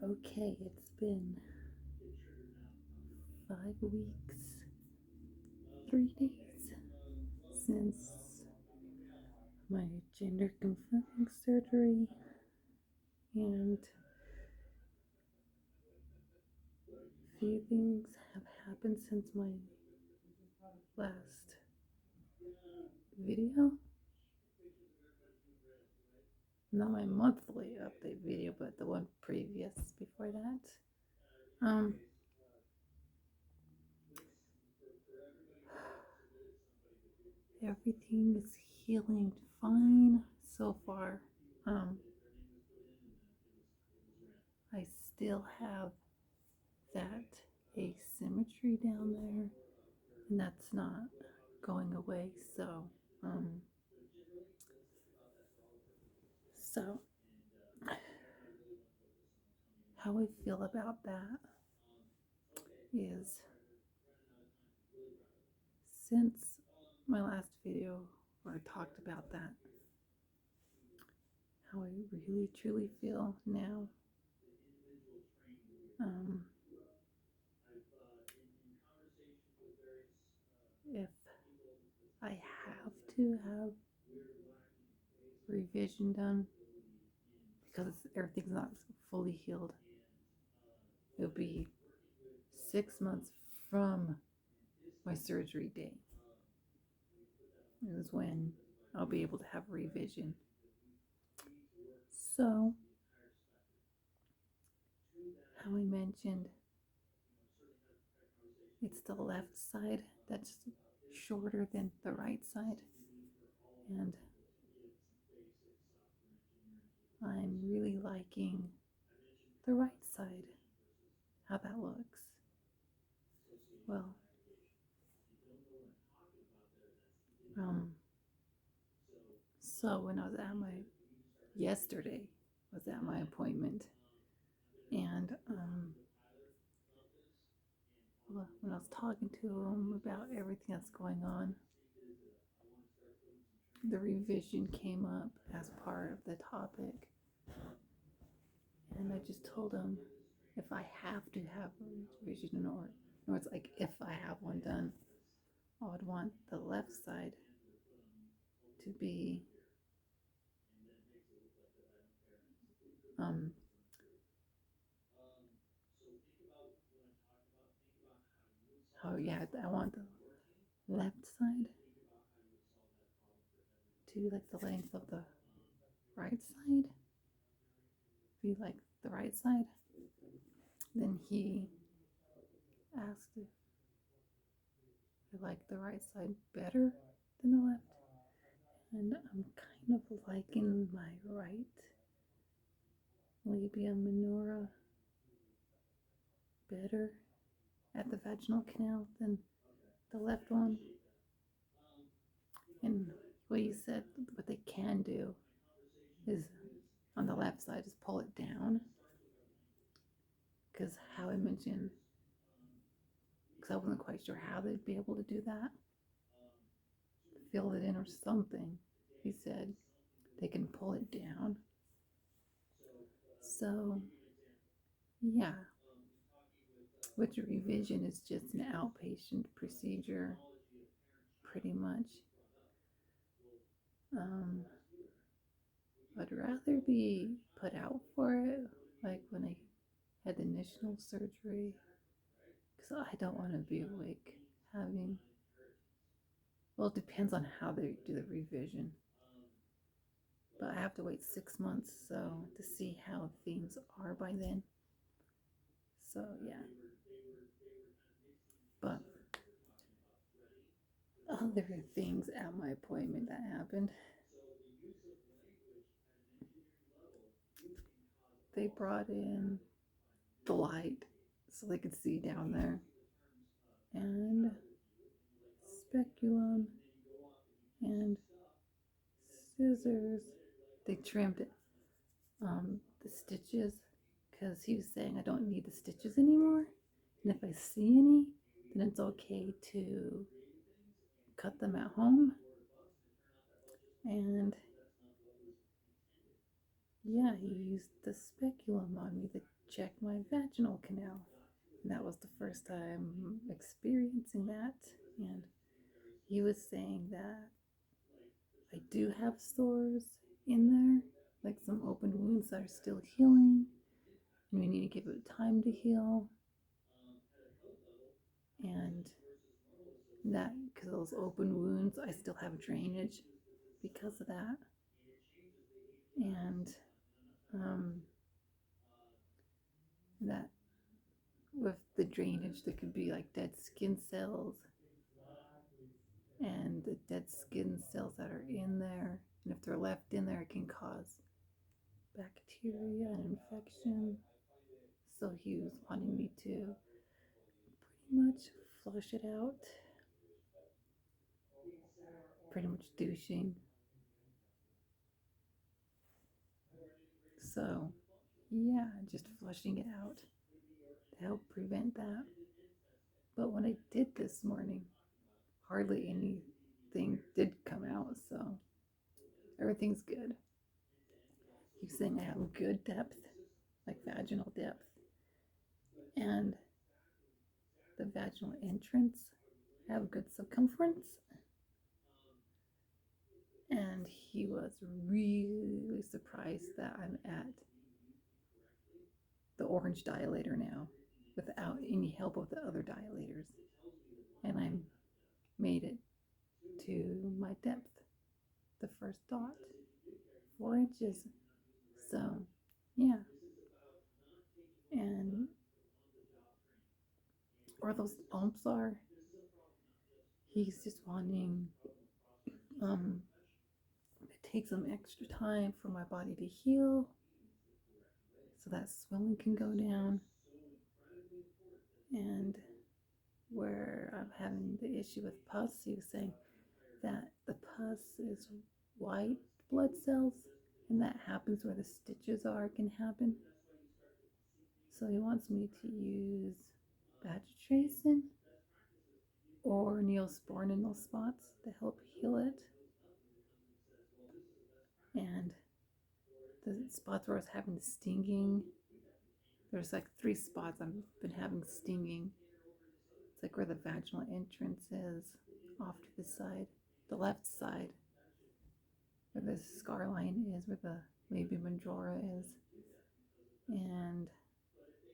Okay, it's been 5 weeks, 3 days since my gender confirming surgery, and a few things have happened since my last video. Not my monthly update video, but the one previous before that. Um, Everything is healing fine so far. I still have that asymmetry down there, and that's not going away. Um, so how I feel about that is, since my last video where I talked about that, how I really truly feel now. Um, if I have to have revision done because everything's not fully healed, it'll be 6 months from my surgery day is when I'll be able to have revision. So, how I mentioned, it's the left side that's shorter than the right side, and I'm really liking the right side, how that looks. Well, so when I was at my yesterday was at my appointment, and when I was talking to him about everything that's going on, the revision came up as part of the topic, and I just told him if I have to have a revision, or it's like if I have one done, I would want the left side to be um oh yeah, I want the left side to like the length of the right side, be like the right side. Then he asked if I like the right side better than the left, and I'm kind of liking my right labia minora better at the vaginal canal than the left one. And what you said, what they can do is on the left side, just pull it down. Because how I mentioned, because I wasn't quite sure how they'd be able to do that, fill it in or something. He said they can pull it down. So, yeah, which revision is just an outpatient procedure, pretty much. I'd rather be put out for it, like when I had the initial surgery, because I don't want to be awake having, well, it depends on how they do the revision. But I have to wait 6 months to see how things are by then. So yeah. But other things at my appointment that happened. They brought in the light so they could see down there, and speculum and scissors. They trimmed the stitches because he was saying I don't need the stitches anymore, and if I see any, then it's okay to cut them at home. And Yeah, he used the speculum on me to check my vaginal canal. And that was the first time experiencing that. And he was saying that I do have sores in there, like some open wounds that are still healing, and we need to give it time to heal. And that, because those open wounds, I still have drainage because of that. And that with the drainage, there could be like dead skin cells, and the dead skin cells that are in there, and if they're left in there, it can cause bacteria and infection. So he was wanting me to pretty much flush it out, pretty much douching. So, yeah, just flushing it out to help prevent that. But when I did this morning, hardly anything did come out, so everything's good. He's saying I have good depth, like vaginal depth, and the vaginal entrance have good circumference. And he was really surprised that I'm at the orange dilator now without any help of the other dilators. And I made it to my depth, the first dot, 4 inches. So, yeah. And where those bumps are, he's just wanting to take some extra time for my body to heal so that swelling can go down. And where I'm having the issue with pus, he was saying that the pus is white blood cells, and that happens where the stitches are, can happen. So he wants me to use bacitracin or neosporin in those spots to help heal it. And the spots where I was having stinging, there's like 3 spots I've been having stinging. It's like where the vaginal entrance is, off to the side, the left side, where the scar line is, where the labia majora is, and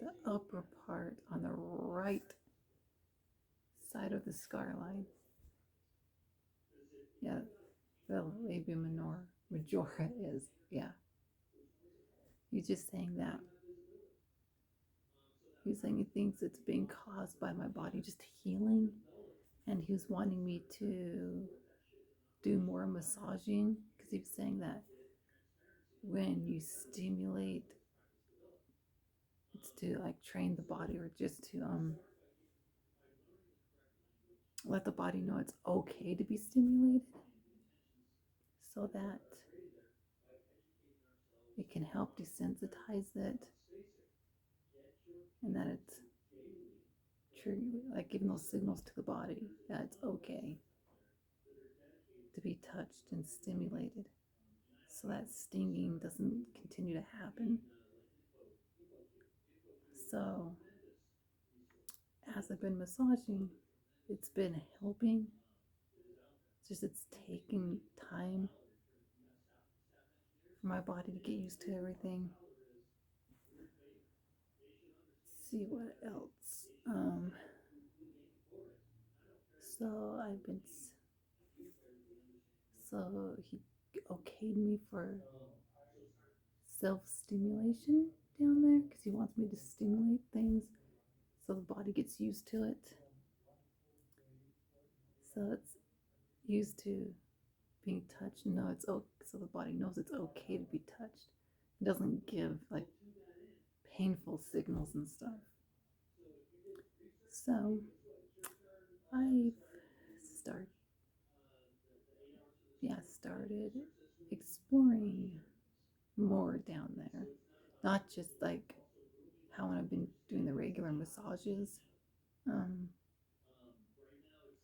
the upper part on the right side of the scar line. Yeah, the labia majora is, yeah. He's just saying that. He's saying he thinks it's being caused by my body just healing, and he was wanting me to do more massaging, because he was saying that when you stimulate, it's to like train the body, or just to let the body know it's okay to be stimulated, so that it can help desensitize it, and that it's like giving those signals to the body that it's okay to be touched and stimulated, so that stinging doesn't continue to happen. So as I've been massaging, it's been helping. It's just it's taking time for my body to get used to everything. Let's see what else. So I've been. So he okayed me for self-stimulation down there, because he wants me to stimulate things so the body gets used to it. So it's used to being touched. No, it's okay, so the body knows it's okay to be touched. It doesn't give like painful signals and stuff. So I started exploring more down there, not just like how I've been doing the regular massages, and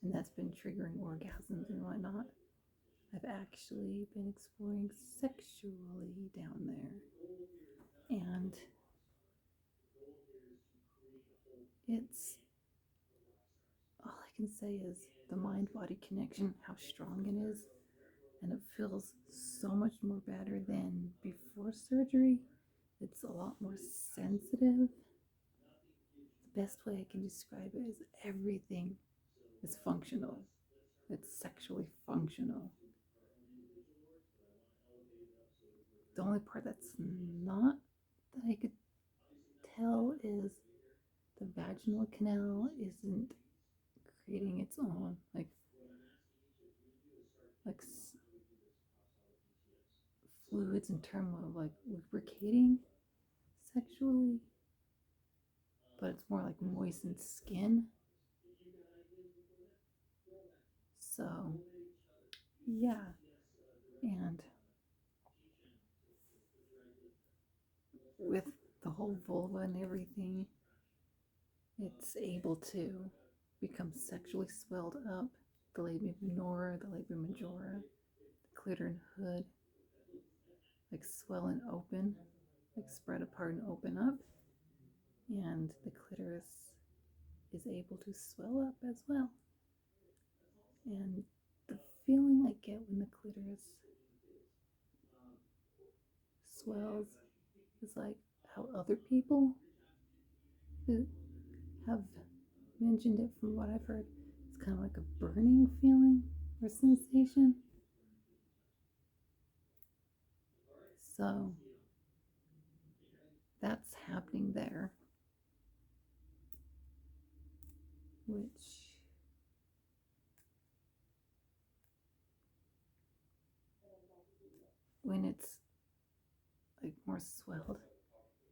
that's been triggering orgasms and whatnot. I've actually been exploring sexually down there. And it's all I can say is the mind body connection, how strong it is. And it feels so much more better than before surgery. It's a lot more sensitive. The best way I can describe it is everything is functional. It's sexually functional. The only part that's not that I could tell is the vaginal canal isn't creating its own like fluids in terms of like lubricating sexually, but it's more like moistened skin. So yeah, and with the whole vulva and everything, it's able to become sexually swelled up. The labia minora, the labia majora, the clitoris and hood, like swell and open, like spread apart and open up. And the clitoris is able to swell up as well. And the feeling I get when the clitoris swells is like how other people have mentioned it from what I've heard. It's kind of like a burning feeling or sensation. So that's happening there, which when it's like more swelled,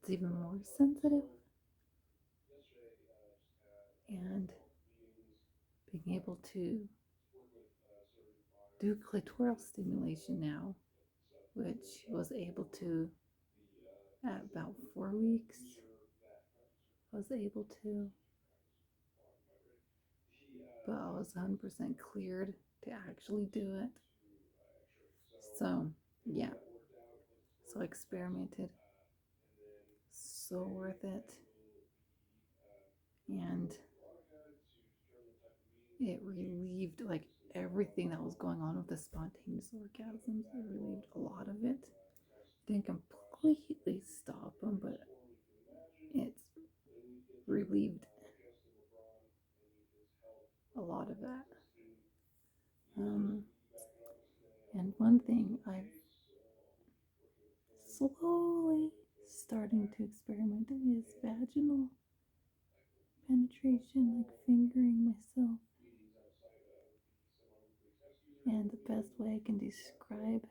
it's even more sensitive. And being able to do clitoral stimulation now, which was able to at about 4 weeks. I was able to, but I was 100% cleared to actually do it. So, yeah. So I experimented. So worth it. And it relieved like everything that was going on with the spontaneous orgasms. It relieved a lot of it. Didn't completely stop them, but it's relieved a lot of that. And one thing I've slowly starting to experiment is vaginal penetration, like fingering myself. And the best way I can describe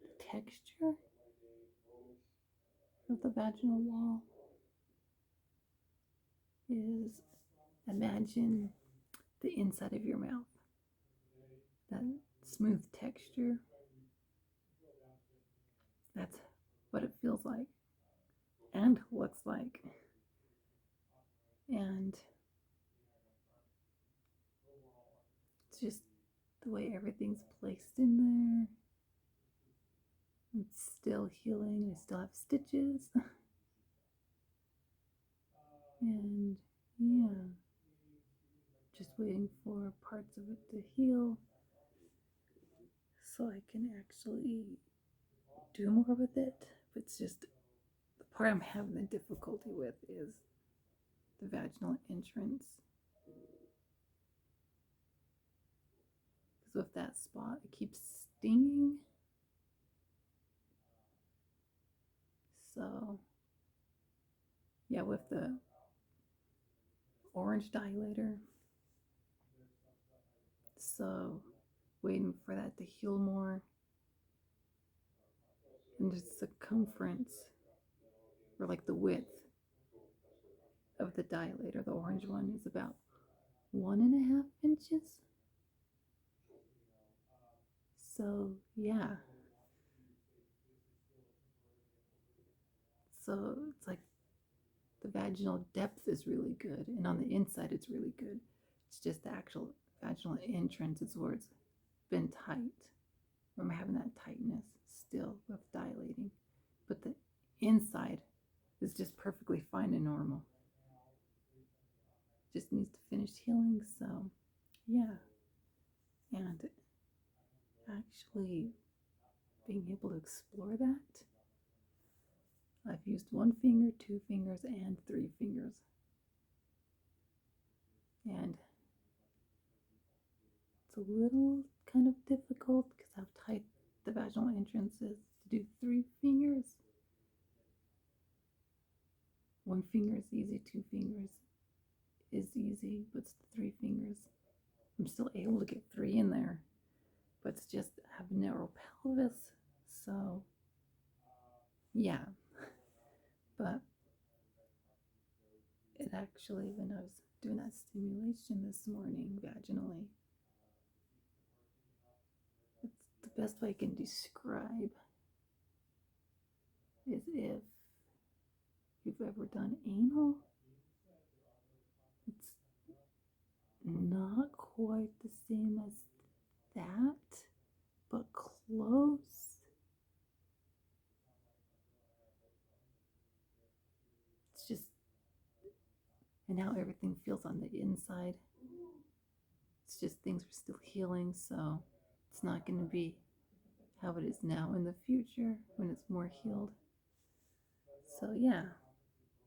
the texture of the vaginal wall is imagine the inside of your mouth, that smooth texture. That's what it feels like and looks like. And it's just the way everything's placed in there. It's still healing. I still have stitches. And yeah, just waiting for parts of it to heal so I can actually do more with it. It's just the part I'm having the difficulty with is the vaginal entrance. Because with that spot, it keeps stinging. So, yeah, with the orange dilator, so waiting for that to heal more. And the circumference, or like the width of the dilator, the orange one, is about 1.5 inches. So, yeah. So it's like the vaginal depth is really good, and on the inside it's really good. It's just the actual vaginal entrance is where it's been tight. I'm having that tightness still with dilating, but the inside is just perfectly fine and normal. Just needs to finish healing. So, yeah. And actually being able to explore that, I've used 1 finger, 2 fingers, and 3 fingers. And it's a little kind of difficult because how tight the vaginal entrance is to do 3 fingers. 1 finger is easy, 2 fingers is easy, but it's the 3 fingers. I'm still able to get 3 in there, but it's just I have a narrow pelvis, so yeah. But it actually, when I was doing that stimulation this morning vaginally, it's the best way I can describe is if you've ever done anal, it's not quite the same as that, but close. It's just, and how everything feels on the inside. It's just things are still healing, so it's not going to be how it is now in the future when it's more healed. So yeah,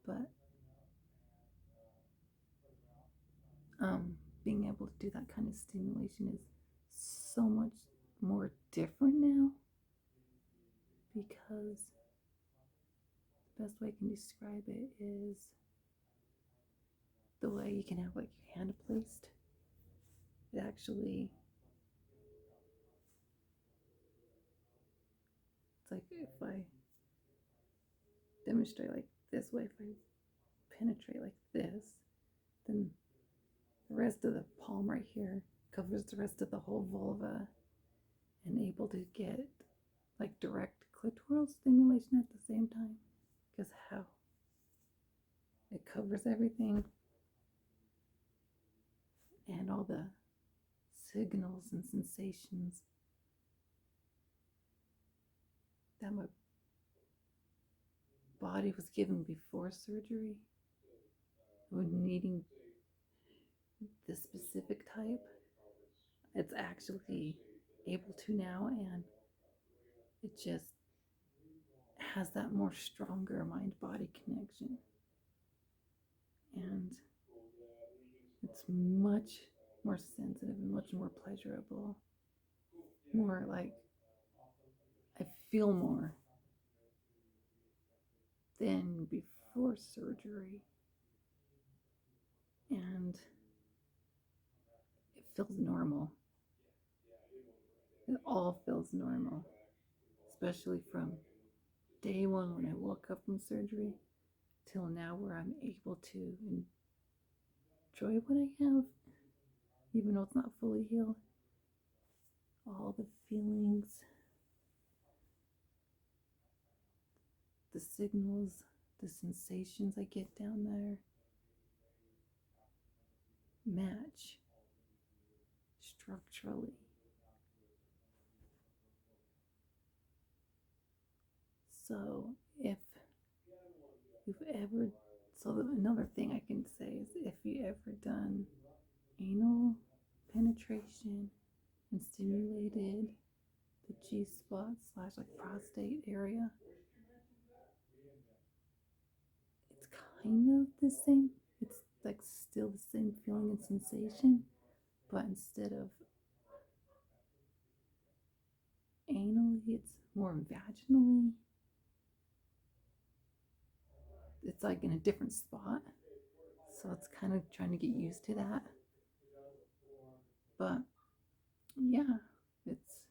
but being able to do that kind of stimulation is so much more different now, because the best way I can describe it is the way you can have like your hand placed. It actually, it's like if I demonstrate like this way, if I penetrate like this, then the rest of the palm right here covers the rest of the whole vulva, and able to get like direct clitoral stimulation at the same time, because how it covers everything and all the signals and sensations that my body was given before surgery when needing this specific type, it's actually able to now, and it just has that more stronger mind-body connection, and it's much more sensitive and much more pleasurable, more like I feel more than before surgery, and it feels normal. It all feels normal, especially from day one when I woke up from surgery till now, where I'm able to enjoy what I have, even though it's not fully healed. All the feelings, the signals, the sensations I get down there match structurally. So if you've ever, another thing I can say is if you ever done anal penetration and stimulated the G-spot slash like prostate area, it's kind of the same. It's like still the same feeling and sensation, but instead of anally, it's more vaginally. It's like in a different spot, so it's kind of trying to get used to that. But yeah, it's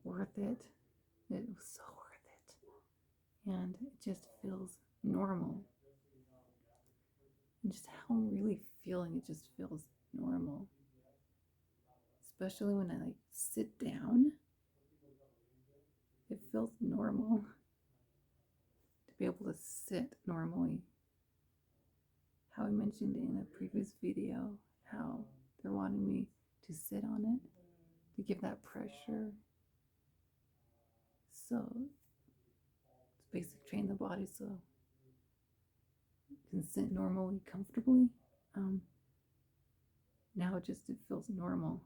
worth it. It was so worth it, and it just feels normal. And just how I'm really feeling, it just feels normal. Especially when I like sit down, it feels normal to be able to sit normally. How I mentioned in a previous video how they're wanting me to sit on it. to give that pressure. So it's basically train the body so it can sit normally, comfortably. Now it feels normal,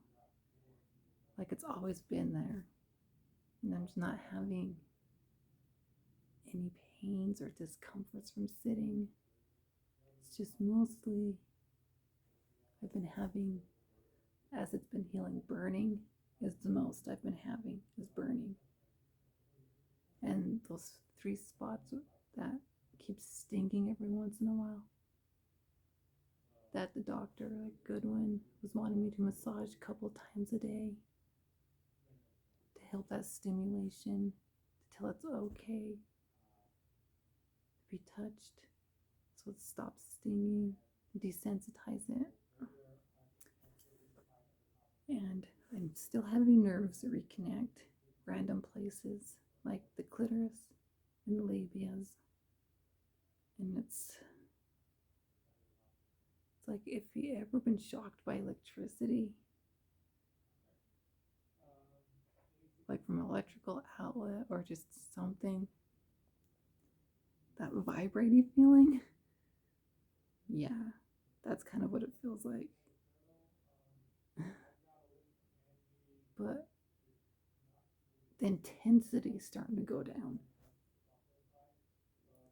like it's always been there, and I'm just not having any pains or discomforts from sitting. It's just mostly I've been having, as it's been healing, burning is the most I've been having, is burning. And those 3 spots that keep stinging every once in a while, that the doctor, like Goodwin, was wanting me to massage a couple times a day to help that stimulation, to tell it's okay to be touched, so it stops stinging, desensitize it. And I'm still having nerves reconnect random places like the clitoris and the labias. And it's like if you ever been shocked by electricity, like from an electrical outlet or just something, that vibrating feeling, yeah, that's kind of what it feels like. But the intensity is starting to go down,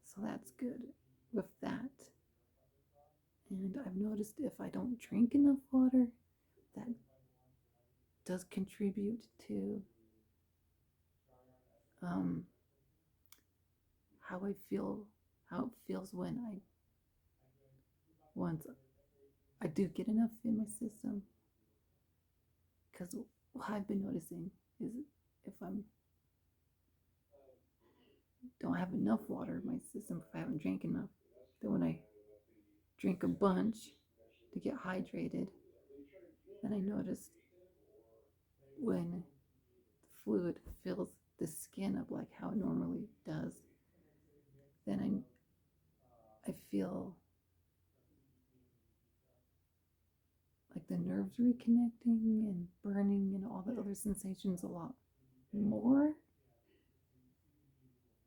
so that's good with that. And I've noticed if I don't drink enough water, that does contribute to how I feel, how it feels when once I do get enough in my system. Because what I've been noticing is if I'm don't have enough water in my system, if I haven't drank enough, then when I drink a bunch to get hydrated, then I noticed when the fluid fills the skin up like how it normally does, then I feel like the nerves reconnecting and burning and all the other sensations a lot more.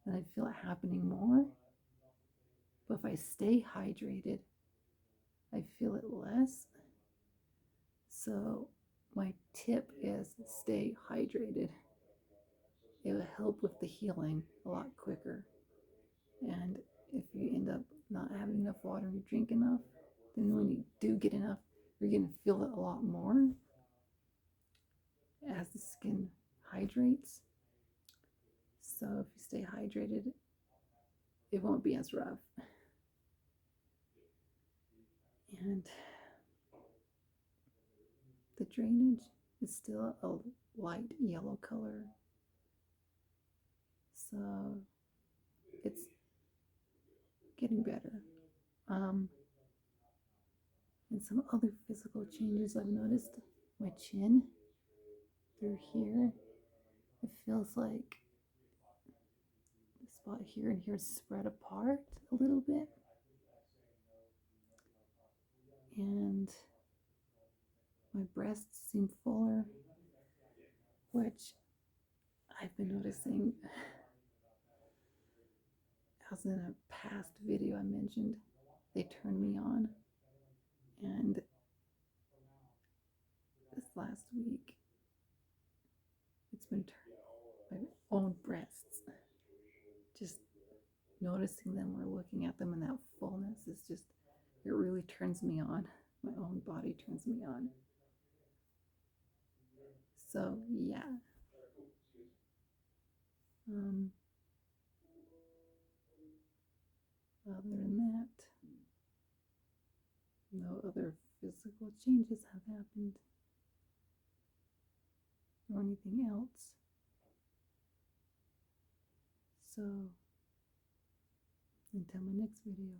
And I feel it happening more. But if I stay hydrated, I feel it less. So my tip is stay hydrated. It will help with the healing a lot quicker. And if you end up not having enough water and you drink enough, then when you do get enough, you're going to feel it a lot more as the skin hydrates. So if you stay hydrated, it won't be as rough. And the drainage is still a light yellow color. So it's getting better. And some other physical changes I've noticed, my chin through here, it feels like the spot here and here is spread apart a little bit. And my breasts seem fuller, which I've been noticing, as in a past video I mentioned, they turned me on. And this last week, it's been my own breasts. Just noticing them or looking at them, and that fullness is just, it really turns me on. My own body turns me on. So yeah. Other than that, no other physical changes have happened or anything else. So until my next video.